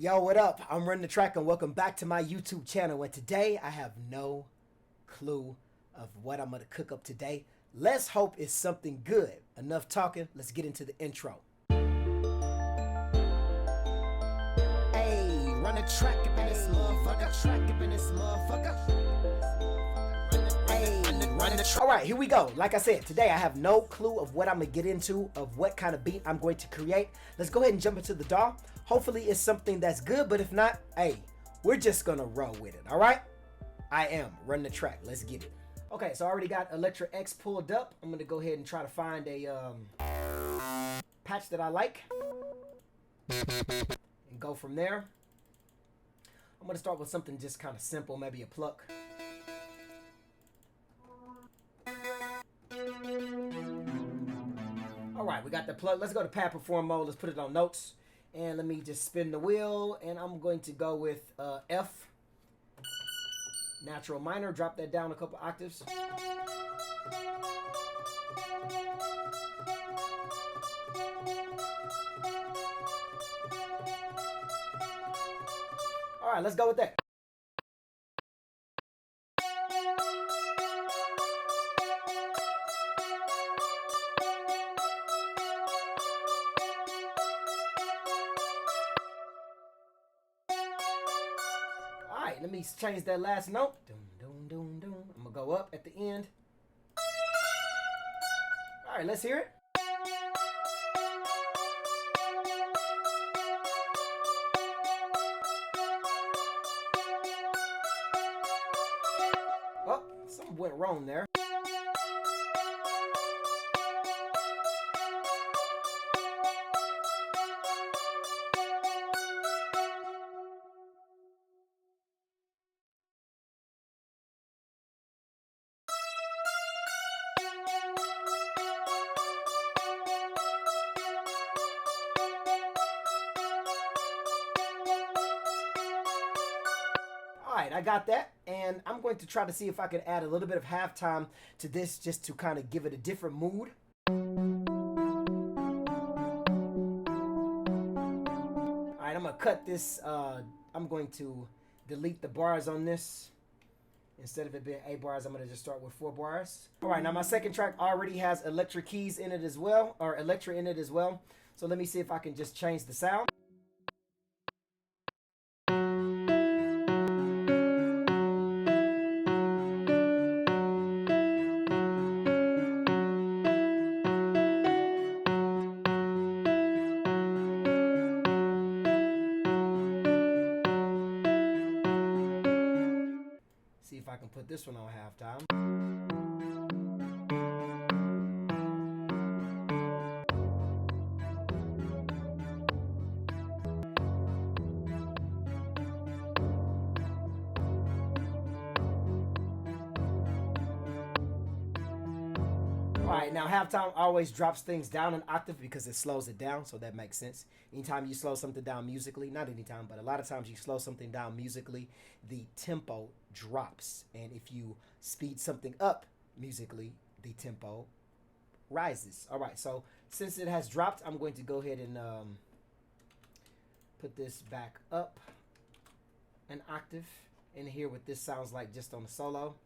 Yo, what up? I'm RunTheTrack and welcome back to my YouTube channel. And today I have no clue of what I'm going to cook up today. Let's hope it's something good. Enough talking, let's get into the intro. Hey, run the track up in this motherfucker. Track up in this motherfucker. Alright, here we go. Like I said, today I have no clue of what I'm going to get into, of what kind of beat I'm going to create. Let's go ahead and jump into the DAW. Hopefully it's something that's good, but if not, hey, we're just going to roll with it, alright? I am RunTheTrack. Let's get it. Okay, so I already got Electra X pulled up. I'm going to go ahead and try to find a patch that I like and go from there. I'm going to start with something just kind of simple, maybe a pluck. Alright, we got the plug. Let's go to pad perform mode. Let's put it on notes. And let me just spin the wheel. And I'm going to go with F. Natural minor. Drop that down a couple octaves. Alright, let's go with that. Alright, let me change that last note. I'm gonna go up at the end. Alright, let's hear it. Oh, something went wrong there. Alright, I got that, and I'm going to try to see if I can add a little bit of halftime to this just to kind of give it a different mood. Alright, I'm going to cut this, I'm going to delete the bars on this. Instead of it being 8 bars, I'm going to just start with 4 bars. Alright, now my second track already has electric keys in it as well, or electric in it as well. So let me see if I can just change the sound. See if I can put this one on halftime. Alright, now halftime always drops things down an octave because it slows it down, so that makes sense. Anytime you slow something down musically, not anytime, but a lot of times you slow something down musically, the tempo drops. And if you speed something up musically, the tempo rises. Alright, so since it has dropped, I'm going to go ahead and put this back up an octave and hear what this sounds like just on the solo.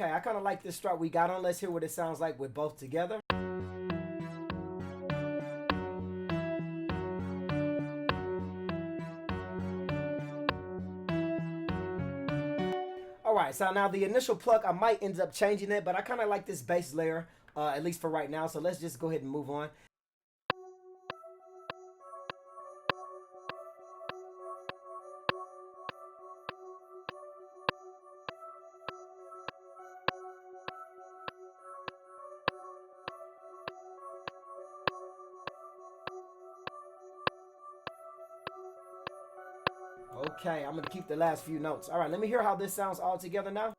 Okay, I kind of like this start we got on. Let's hear what it sounds like with both together. Alright, so now the initial pluck, I might end up changing it, but I kind of like this bass layer, at least for right now. So let's just go ahead and move on. Okay, I'm gonna keep the last few notes. All right, let me hear how this sounds all together now.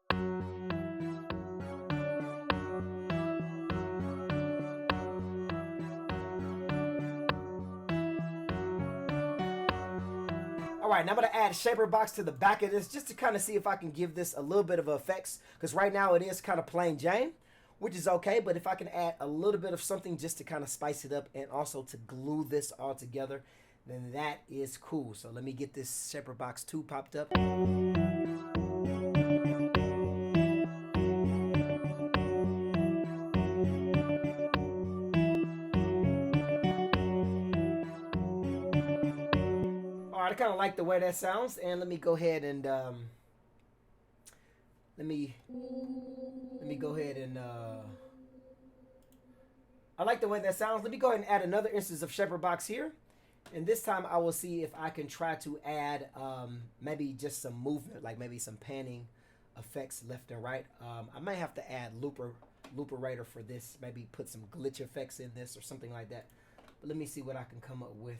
All right, now I'm gonna add shaper box to the back of this just to kind of see if I can give this a little bit of effects, because right now it is kind of plain Jane, which is okay, but if I can add a little bit of something just to kind of spice it up and also to glue this all together, then that is cool. So let me get this shaper box 2 popped up. All right, I kind of like the way that sounds, and let me go ahead and let me go ahead and I like the way that sounds. Let me go ahead and add another instance of shaper box here, and this time I will see if I can try to add maybe just some movement, like maybe some panning effects left and right. I might have to add looperator for this, maybe put some glitch effects in this or something like that, but let me see what I can come up with.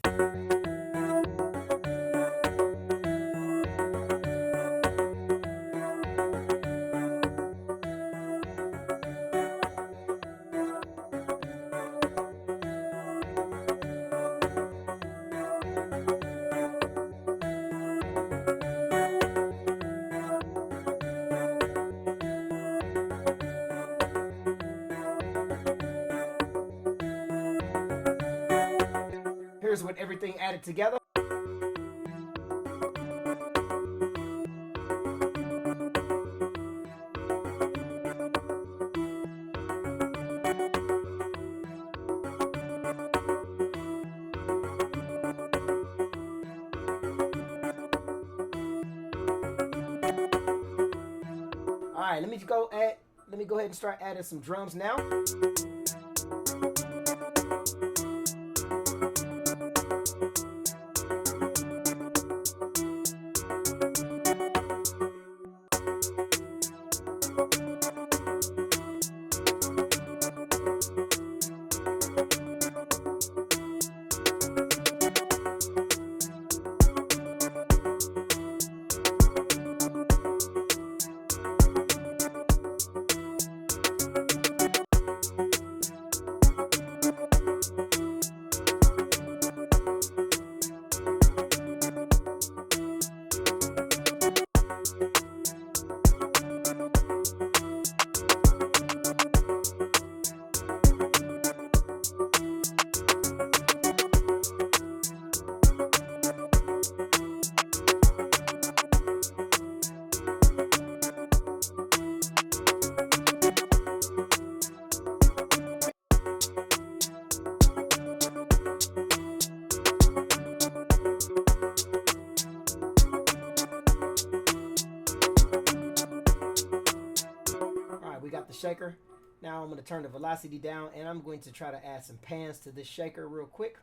Here's with everything added together. All right, let me go ahead and start adding some drums now. We got the shaker. Now I'm going to turn the velocity down, and I'm going to try to add some pans to this shaker real quick.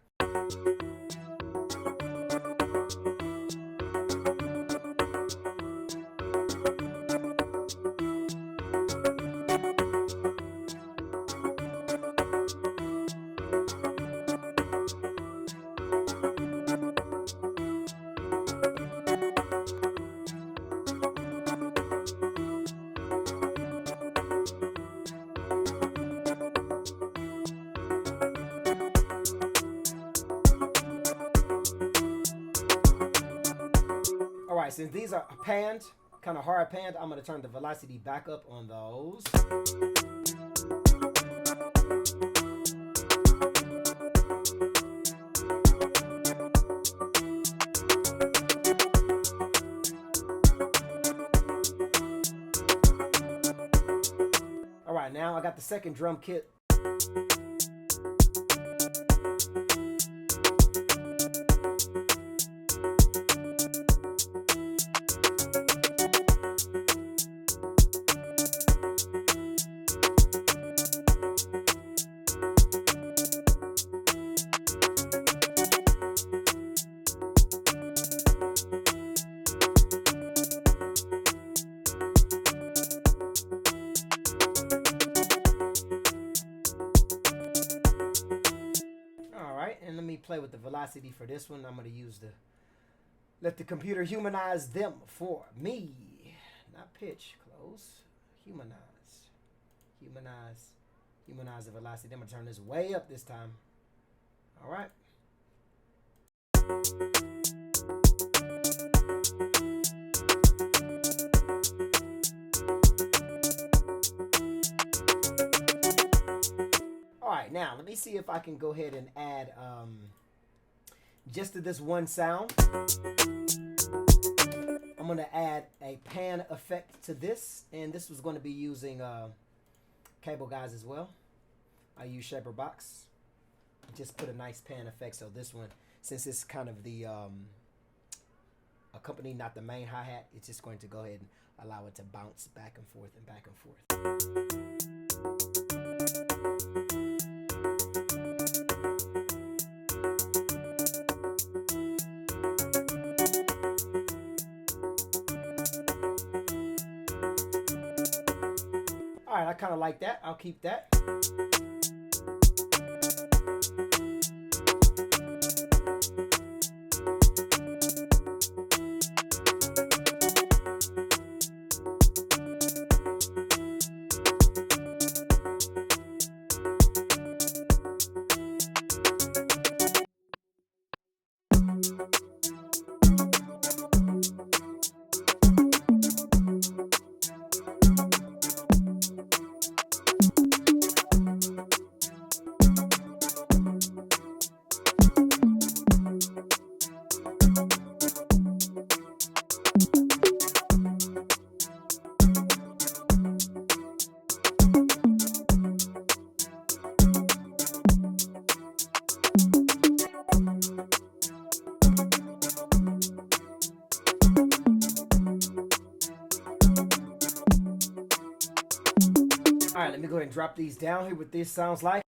All right, since these are panned, kind of hard panned, I'm going to turn the velocity back up on those. All right, now I got the second drum kit. And let me play with the velocity for this one. I'm going to use the Let the computer humanize them for me. Not pitch, close. Humanize. Humanize. Humanize the velocity. I'm going to turn this way up this time. All right. All right, now let me see if I can go ahead and add just to this one sound. I'm going to add a pan effect to this, and this was going to be using cable guys as well. I use ShaperBox. Just put a nice pan effect. So this one, since it's kind of the accompany, not the main hi-hat, it's just going to go ahead and allow it to bounce back and forth and back and forth. All right, I kind of like that. I'll keep that. All right, let me go ahead and drop these down here what this sounds like.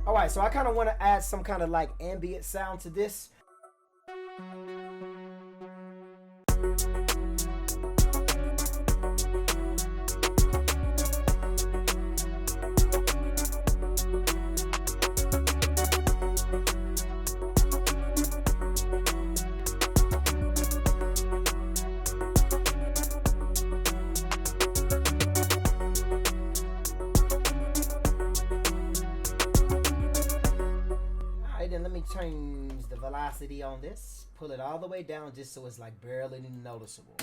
All right, so I kind of want to add some kind of like ambient sound to this. Then let me change the velocity on this, pull it all the way down just so it's like barely noticeable.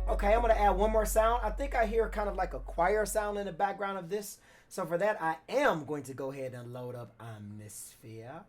Okay, I'm gonna add one more sound. I think I hear kind of like a choir sound in the background of this. So for that, I am going to go ahead and load up Omnisphere.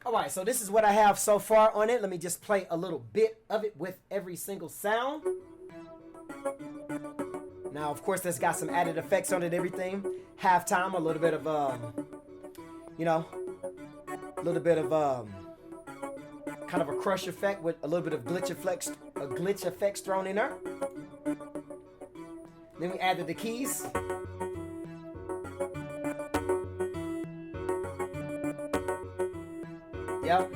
Alright, so this is what I have so far on it. Let me just play a little bit of it with every single sound. Now, of course, that's got some added effects on it, everything. Halftime, a little bit of, you know, a little bit of, kind of a crush effect with a little bit of glitch effects thrown in there. Then we added the keys. Yep.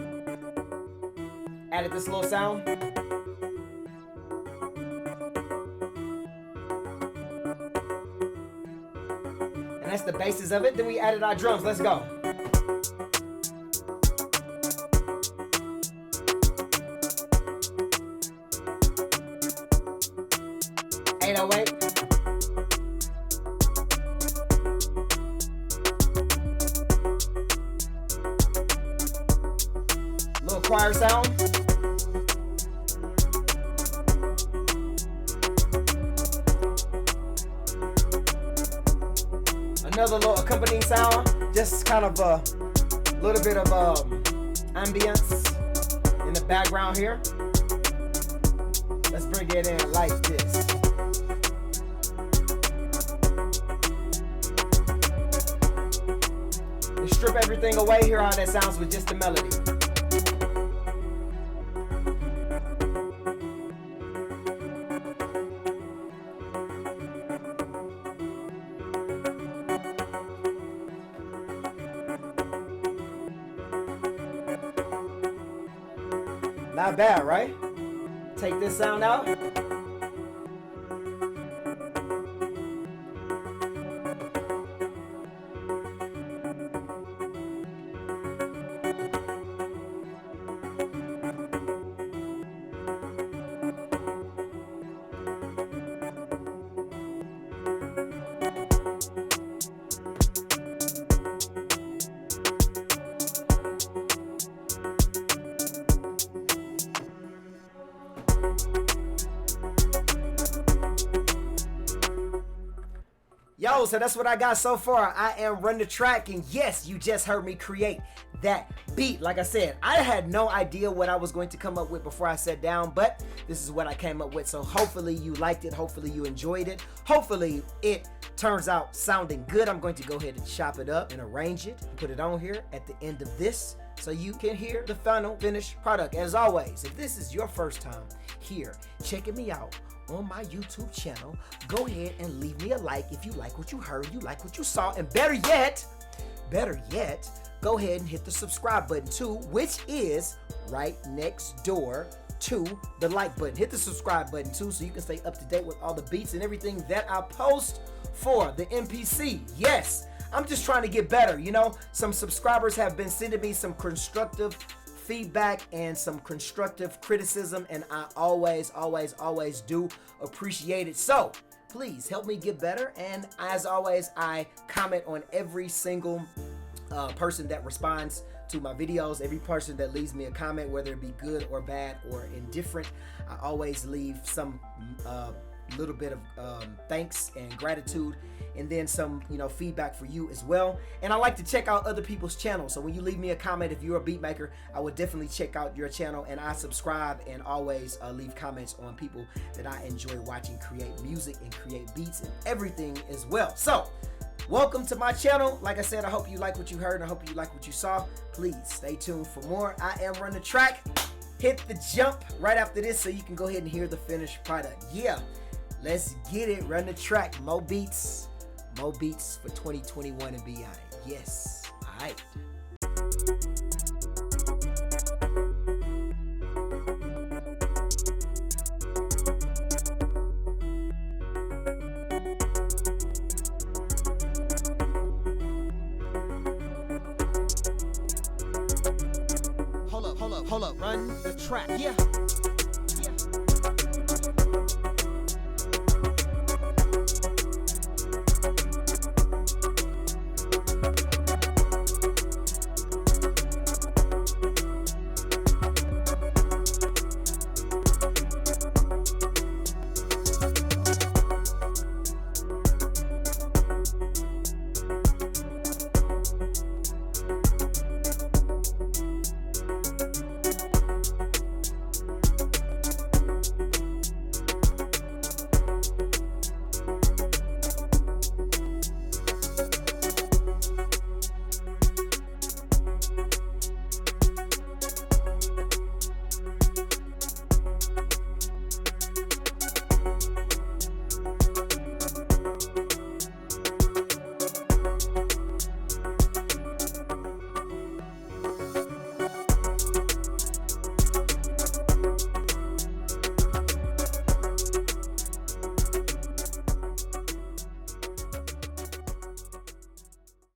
Added this little sound. And that's the basis of it. Then we added our drums. Let's go. choir sound. Another little accompanying sound, just kind of a little bit of ambience in the background here. Let's bring it in like this. And strip everything away, hear how that sounds with just the melody. Not bad, right? Take this sound out. Yo, so that's what I got so far. I am RunTheTrack, and yes, you just heard me create that beat. Like I said, I had no idea what I was going to come up with before I sat down, but this is what I came up with. So hopefully you liked it. Hopefully you enjoyed it. Hopefully it turns out sounding good. I'm going to go ahead and chop it up and arrange it and put it on here at the end of this so you can hear the final finished product. As always, if this is your first time here checking me out on my YouTube channel, go ahead and leave me a like if you like what you heard, you like what you saw, and better yet, go ahead and hit the subscribe button too, which is right next door to the like button. Hit the subscribe button too so you can stay up to date with all the beats and everything that I post for the MPC. Yes, I'm just trying to get better. You know, some subscribers have been sending me some constructive feedback and some constructive criticism, and I always do appreciate it. So please help me get better, and as always, I comment on every single person that responds to my videos. Every person that leaves me a comment, whether it be good or bad or indifferent, I always leave some little bit of thanks and gratitude, and then some, you know, feedback for you as well. And I like to check out other people's channels, so when you leave me a comment, if you're a beat maker, I would definitely check out your channel, and I subscribe and always leave comments on people that I enjoy watching create music and create beats and everything as well. So welcome to my channel. Like I said, I hope you like what you heard, and I hope you like what you saw. Please stay tuned for more. I am RunTheTrack. Hit the jump right after this so you can go ahead and hear the finished product. Yeah, let's get it. RunTheTrack. More beats for 2021 and beyond. Yes. All right. Hold up, RunTheTrack. Yeah.